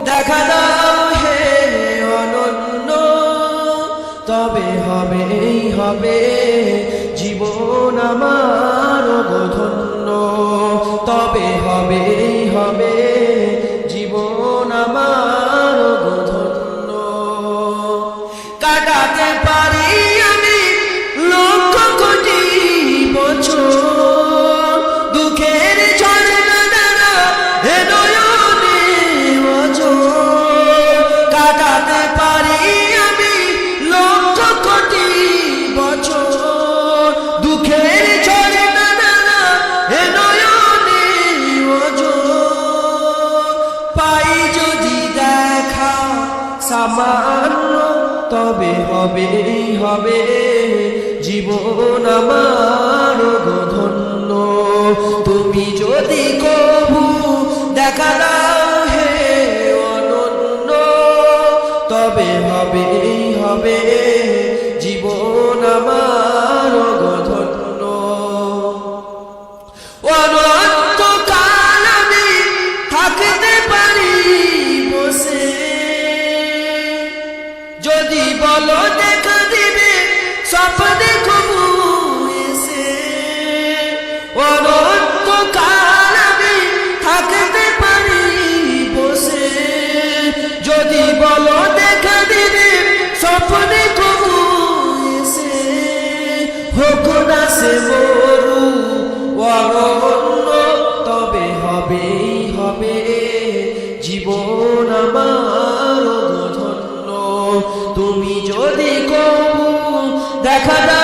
দেখা দাও হে অনন্য, তবে হবেই হবে জীবন আমার ধন্য, তবে হবেই হবে জীবন আমার ধন্য। কাটাতে পারি আমি লক্ষ কোটি বছর, দুঃখের ঝর্ণা দ্বারা হে নয়নে ওজর। কাটাতে পারি আমি লক্ষ কোটি বছর, দুঃখের ঝর্ণা দ্বারা হে নয়নে ওজর। পাই যদি দেখা সামান্য, তবে হবেই হবে জীবন আমার ধন্য। তুমি যদি কবু দেখা দাও হে অনন্য, তবে হবেই হবে জীবন আমার ধন্য। অনন্তকাল আমি থাকতে পারি বসে, যদি বলো দেখা দিবে স্বপ্নে কবু এসে। অনন্তকাল আমি থাকতে পারি বসে, যদি বলো দেখা দিবে স্বপ্নে কবু এসে। হোক না সে মরু অরণ্য, তবে হবেই হবে জীবন আমার ধন্য। তুমি যদি কবু দেখা দাও